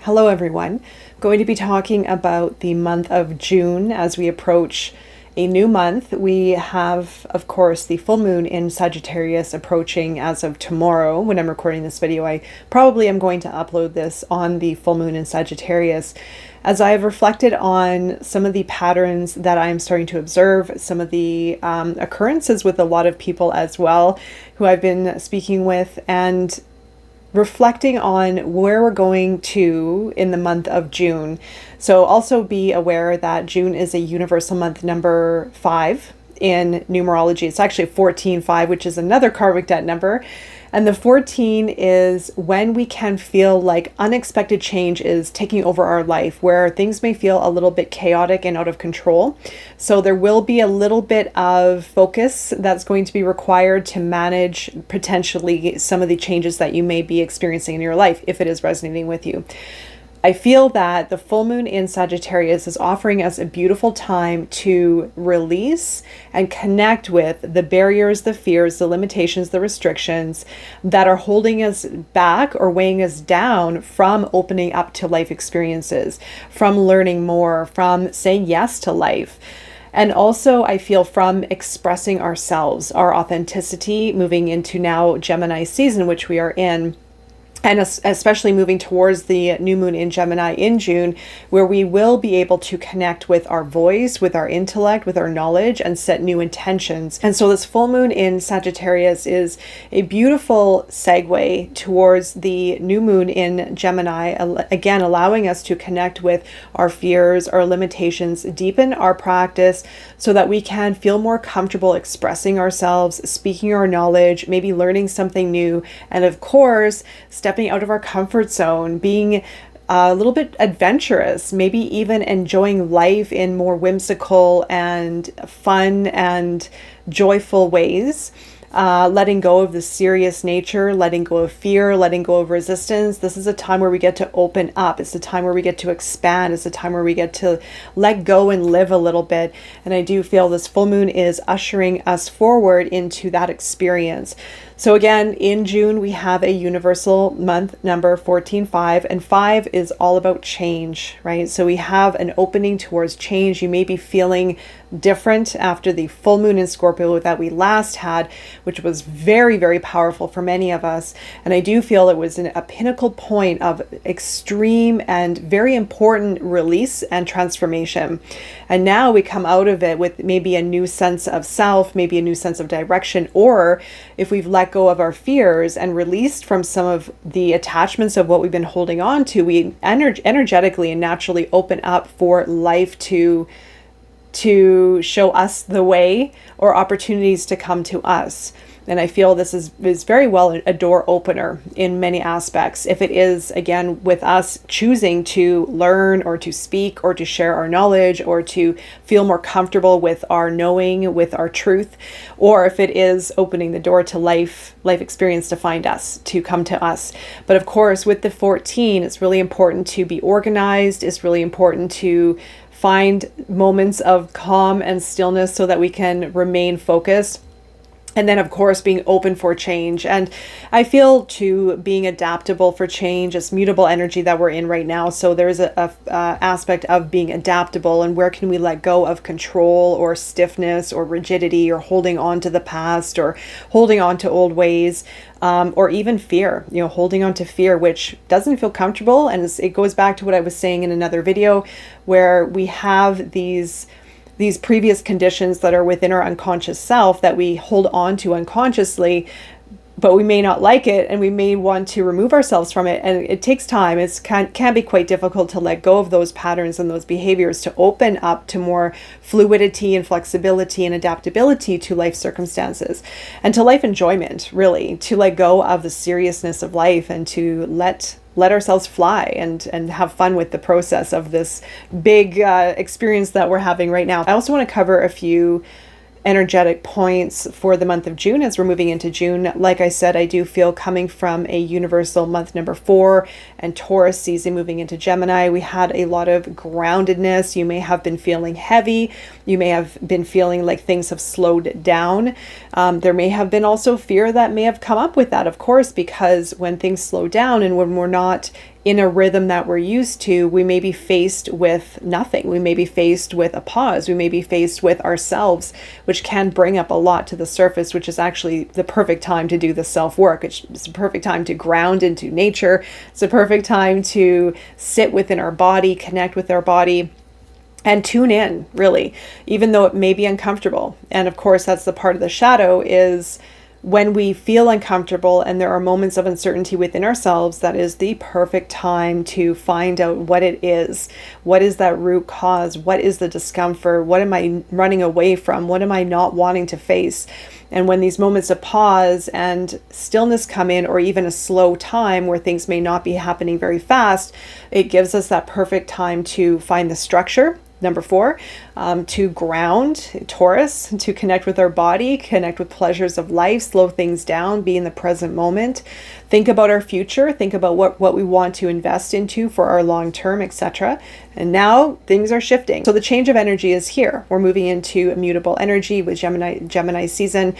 Hello everyone. Going to be talking about the month of June as we approach a new month. We have, of course, the full moon in Sagittarius approaching as of tomorrow. When I'm recording this video, I probably am going to upload this on the full moon in Sagittarius. As I have reflected on some of the patterns that I'm starting to observe, some of the occurrences with a lot of people as well who I've been speaking with, and reflecting on where we're going to in the month of June. So also be aware that June is a universal month number 5 in numerology. It's actually 14-5, which is another karmic debt number. And the 14 is when we can feel like unexpected change is taking over our life, where things may feel a little bit chaotic and out of control. So there will be a little bit of focus that's going to be required to manage potentially some of the changes that you may be experiencing in your life, if it is resonating with you. I feel that the full moon in Sagittarius is offering us a beautiful time to release and connect with the barriers, the fears, the limitations, the restrictions that are holding us back or weighing us down from opening up to life experiences, from learning more, from saying yes to life. And also, I feel from expressing ourselves, our authenticity, moving into now Gemini season, which we are in. And especially moving towards the new moon in Gemini in June, where we will be able to connect with our voice, with our intellect, with our knowledge, and set new intentions. And so this full moon in Sagittarius is a beautiful segue towards the new moon in Gemini, again, allowing us to connect with our fears, our limitations, deepen our practice so that we can feel more comfortable expressing ourselves, speaking our knowledge, maybe learning something new, and of course, stepping out of our comfort zone, being a little bit adventurous, maybe even enjoying life in more whimsical and fun and joyful ways. Letting go of the serious nature, letting go of fear, letting go of resistance. This is a time where we get to open up. It's a time where we get to expand. It's a time where we get to let go and live a little bit. And I do feel this full moon is ushering us forward into that experience. So again, in June, we have a universal month number 14-5, and 5 is all about change, right? So we have an opening towards change. You may be feeling different after the full moon in Scorpio that we last had, which was very, very powerful for many of us. And I do feel it was a pinnacle point of extreme and very important release and transformation. And now we come out of it with maybe a new sense of self, maybe a new sense of direction, or if we've let go of our fears and released from some of the attachments of what we've been holding on to, we energetically and naturally open up for life to show us the way or opportunities to come to us. And I feel this is very well a door opener in many aspects. If it is, again, with us choosing to learn or to speak or to share our knowledge or to feel more comfortable with our knowing, with our truth, or if it is opening the door to life experience to find us, to come to us. But of course, with the 14, it's really important to be organized. It's really important to find moments of calm and stillness so that we can remain focused. And then, of course, being open for change. And I feel, too, being adaptable for change, this mutable energy that we're in right now. So there's a aspect of being adaptable, and where can we let go of control or stiffness or rigidity or holding on to the past or holding on to old ways, or even fear, holding on to fear, which doesn't feel comfortable. And it goes back to what I was saying in another video, where we have these previous conditions that are within our unconscious self that we hold on to unconsciously, but we may not like it and we may want to remove ourselves from it. And it takes time. It can be quite difficult to let go of those patterns and those behaviors, to open up to more fluidity and flexibility and adaptability to life circumstances and to life enjoyment, really, to let go of the seriousness of life and to let ourselves fly and have fun with the process of this big experience that we're having right now. I also want to cover a few energetic points for the month of June as we're moving into June. Like I said, I do feel coming from a universal month number 4 and Taurus season moving into Gemini, we had a lot of groundedness. You may have been feeling heavy. You may have been feeling like things have slowed down. There may have been also fear that may have come up with that, of course, because when things slow down and when we're not in a rhythm that we're used to, we may be faced with nothing. We may be faced with a pause. We may be faced with ourselves, which can bring up a lot to the surface, which is actually the perfect time to do the self-work. It's the perfect time to ground into nature. It's the perfect time to sit within our body, connect with our body, and tune in, really, even though it may be uncomfortable. And of course, that's the part of the shadow, is when we feel uncomfortable and there are moments of uncertainty within ourselves, that is the perfect time to find out what it is. What is that root cause? What is the discomfort? What am I running away from? What am I not wanting to face? And when these moments of pause and stillness come in, or even a slow time where things may not be happening very fast, it gives us that perfect time to find the structure. Number 4, to ground, Taurus, to connect with our body, connect with pleasures of life, slow things down, be in the present moment, think about our future, think about what we want to invest into for our long term, etc. And now things are shifting. So the change of energy is here. We're moving into immutable energy with Gemini season.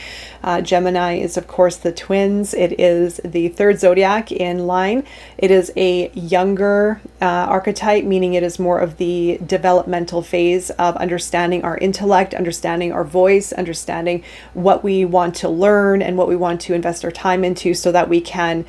Gemini is, of course, the twins. It is the 3rd zodiac in line. It is a younger archetype, meaning it is more of the developmental phase of understanding our intellect, understanding our voice, understanding what we want to learn and what we want to invest our time into, so that we can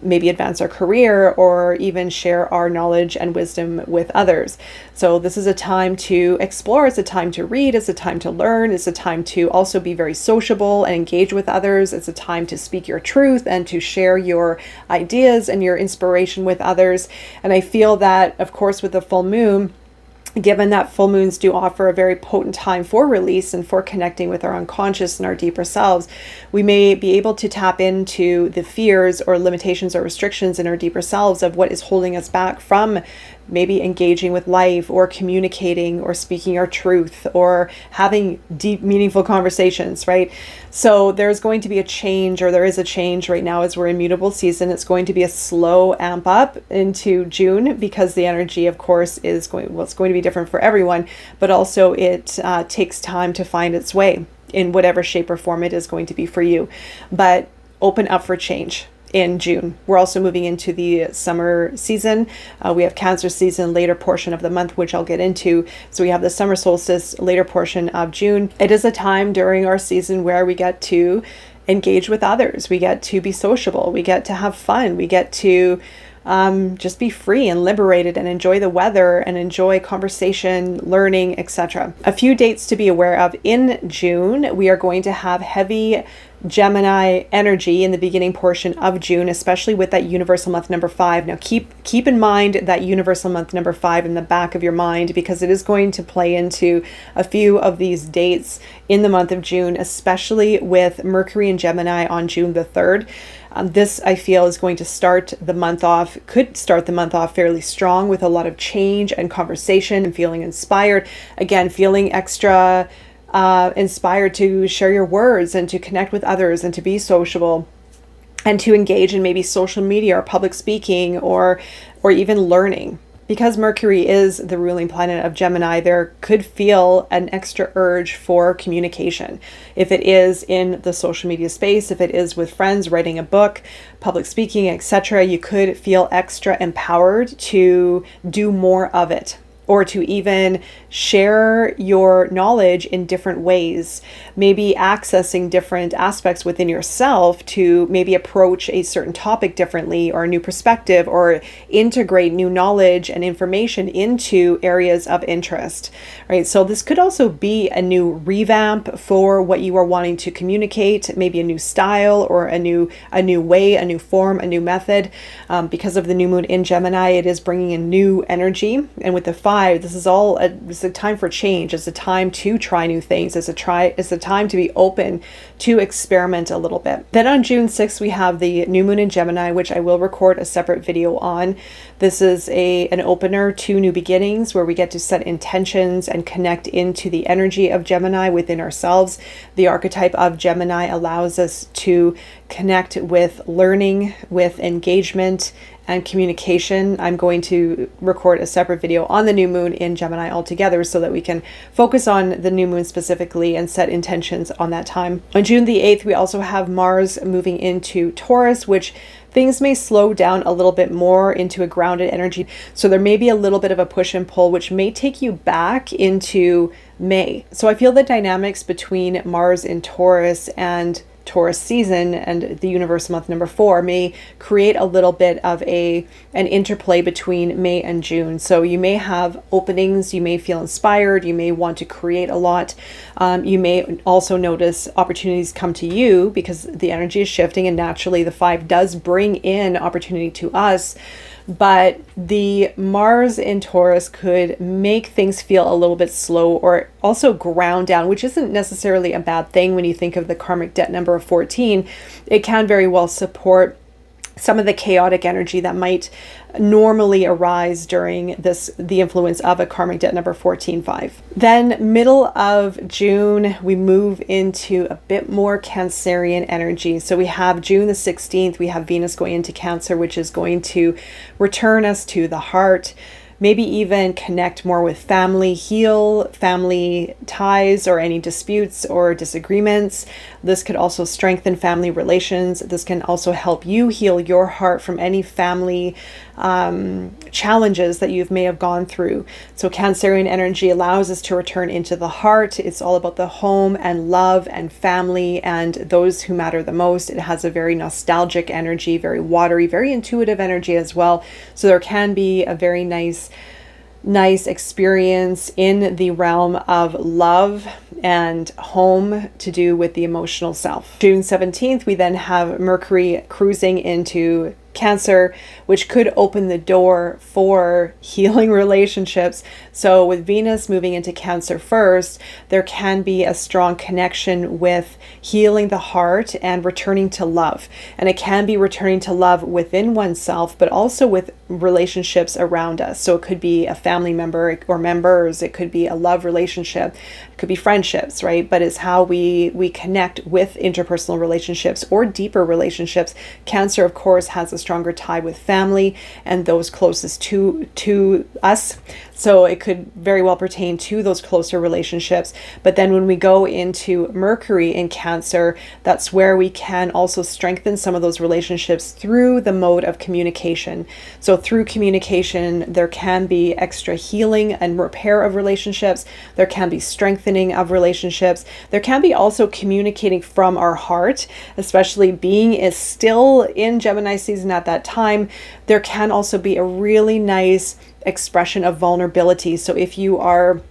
maybe advance our career or even share our knowledge and wisdom with others. So this is a time to explore. It's a time to read. It's a time to learn. It's a time to also be very sociable and engage with others. It's a time to speak your truth and to share your ideas and your inspiration with others. And I feel that, of course, with the full moon, given that full moons do offer a very potent time for release and for connecting with our unconscious and our deeper selves, we may be able to tap into the fears or limitations or restrictions in our deeper selves of what is holding us back from maybe engaging with life or communicating or speaking our truth or having deep, meaningful conversations, right? So there's going to be a change, or there is a change right now as we're in mutable season. It's going to be a slow amp up into June, because the energy, of course, is it's going to be different for everyone, but also it takes time to find its way in whatever shape or form it is going to be for you. But open up for change in June. We're also moving into the summer season. We have Cancer season, later portion of the month, which I'll get into. So we have the summer solstice, later portion of June. It is a time during our season where we get to engage with others. We get to be sociable. We get to have fun. We get to just be free and liberated and enjoy the weather and enjoy conversation, learning, etc. A few dates to be aware of in June. We are going to have heavy Gemini energy in the beginning portion of June, especially with that universal month number 5. Now keep in mind that universal month number 5 in the back of your mind, because it is going to play into a few of these dates in the month of June, especially with Mercury in Gemini on June the 3rd. This, I feel, is going to could start the month off fairly strong, with a lot of change and conversation and feeling inspired. Again, feeling extra inspired to share your words and to connect with others and to be sociable and to engage in maybe social media or public speaking or even learning. Because Mercury is the ruling planet of Gemini, there could feel an extra urge for communication. If it is in the social media space, if it is with friends, writing a book, public speaking, etc., you could feel extra empowered to do more of it, or to even share your knowledge in different ways, maybe accessing different aspects within yourself to maybe approach a certain topic differently, or a new perspective, or integrate new knowledge and information into areas of interest, right? So this could also be a new revamp for what you are wanting to communicate, maybe a new style or a new way, a new form, a new method. Because of the new moon in Gemini, it is bringing in new energy. And with the 5, this is it's a time for change. It's a time to try new things. It's a time to be open to experiment a little bit. Then on June 6th, we have the new moon in Gemini, which I will record a separate video on. This is an opener to new beginnings, where we get to set intentions and connect into the energy of Gemini within ourselves. The archetype of Gemini allows us to connect with learning, with engagement, and communication. I'm going to record a separate video on the new moon in Gemini altogether so that we can focus on the new moon specifically and set intentions on that time. On June the 8th, we also have Mars moving into Taurus, which things may slow down a little bit more into a grounded energy. So there may be a little bit of a push and pull, which may take you back into May. So I feel the dynamics between Mars in Taurus and Taurus season and the universe month number 4 may create a little bit of an interplay between May and June. So you may have openings, you may feel inspired, you may want to create a lot. You may also notice opportunities come to you because the energy is shifting, and naturally the 5 does bring in opportunity to us. But the Mars in Taurus could make things feel a little bit slow or also ground down, which isn't necessarily a bad thing when you think of the karmic debt number of 14. It can very well support some of the chaotic energy that might normally arise during the influence of a karmic debt number 14-5. Then middle of June, we move into a bit more Cancerian energy. So we have June the 16th, we have Venus going into Cancer, which is going to return us to the heart, maybe even connect more with family, heal family ties or any disputes or disagreements. This could also strengthen family relations. This can also help you heal your heart from any family challenges that you may have gone through. So Cancerian energy allows us to return into the heart. It's all about the home and love and family and those who matter the most. It has a very nostalgic energy, very watery, very intuitive energy as well. So there can be a very nice experience in the realm of love and home to do with the emotional self. June 17th, we then have Mercury cruising into Cancer, which could open the door for healing relationships. So with Venus moving into Cancer first, there can be a strong connection with healing the heart and returning to love. And it can be returning to love within oneself, but also with relationships around us. So it could be a family member or members, it could be a love relationship, it could be friendships, right? But it's how we connect with interpersonal relationships or deeper relationships. Cancer, of course, has a stronger tie with family and those closest to us. So it could very well pertain to those closer relationships. But then when we go into Mercury in Cancer, that's where we can also strengthen some of those relationships through the mode of communication. So through communication, there can be extra healing and repair of relationships. There can be strengthening of relationships. There can be also communicating from our heart, especially being is still in Gemini season at that time. There can also be a really nice expression of vulnerability. So if you are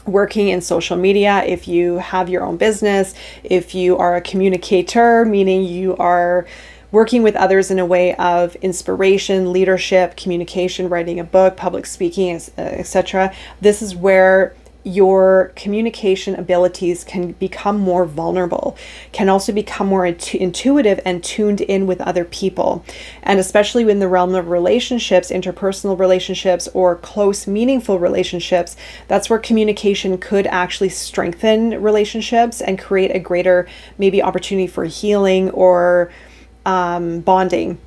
working in social media, if you have your own business, if you are a communicator, meaning you are working with others in a way of inspiration, leadership, communication, writing a book, public speaking, etc., this is where your communication abilities can become more vulnerable, can also become more intuitive and tuned in with other people. And especially in the realm of relationships, interpersonal relationships, or close, meaningful relationships, that's where communication could actually strengthen relationships and create a greater maybe opportunity for healing or bonding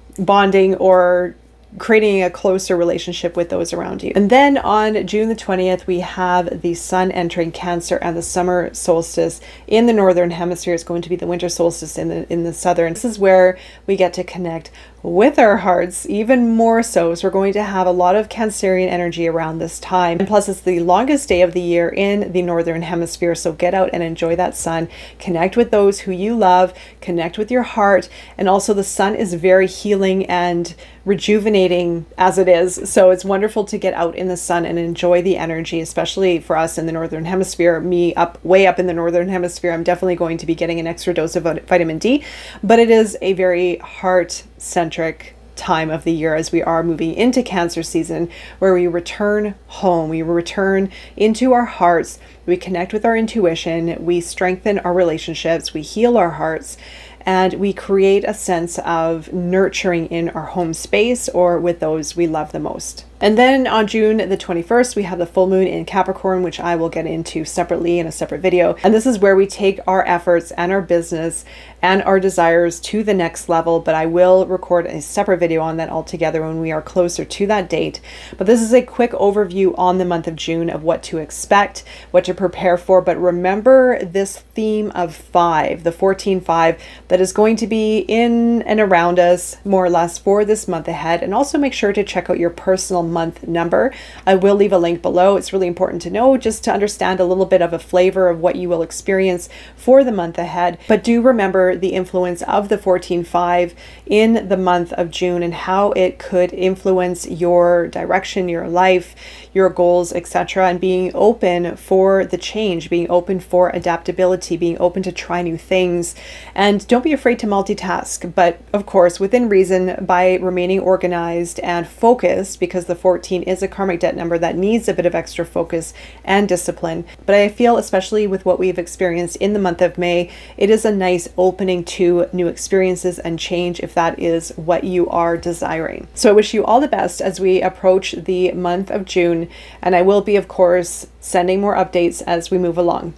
or creating a closer relationship with those around you. And then on June the 20th, we have the sun entering Cancer and the summer solstice in the northern hemisphere. It's going to be the winter solstice in the southern. This is where we get to connect with our hearts even more so. So we're going to have a lot of Cancerian energy around this time. And plus, it's the longest day of the year in the northern hemisphere. So get out and enjoy that sun. Connect with those who you love. Connect with your heart. And also the sun is very healing and rejuvenating as it is. So it's wonderful to get out in the sun and enjoy the energy, especially for us in the northern hemisphere. Me way up in the northern hemisphere, I'm definitely going to be getting an extra dose of vitamin D, but it is a very heart-centric time of the year as we are moving into Cancer season, where we return home, we return into our hearts, we connect with our intuition, we strengthen our relationships, we heal our hearts, and we create a sense of nurturing in our home space or with those we love the most. And then on June the 21st, we have the full moon in Capricorn, which I will get into separately in a separate video. And this is where we take our efforts and our business and our desires to the next level. But I will record a separate video on that altogether when we are closer to that date. But this is a quick overview on the month of June of what to expect, what to prepare for. But remember this theme of 5, the 14-5, that is going to be in and around us more or less for this month ahead. And also make sure to check out your personal month number. I will leave a link below. It's really important to know just to understand a little bit of a flavor of what you will experience for the month ahead. But do remember the influence of the 14-5 in the month of June and how it could influence your direction, your life, your goals, etc. And being open for the change, being open for adaptability, being open to try new things. And don't be afraid to multitask, but of course, within reason, by remaining organized and focused, because the 14 is a karmic debt number that needs a bit of extra focus and discipline. But I feel, especially with what we've experienced in the month of May, it is a nice opening to new experiences and change if that is what you are desiring. So I wish you all the best as we approach the month of June, and I will be, of course, sending more updates as we move along.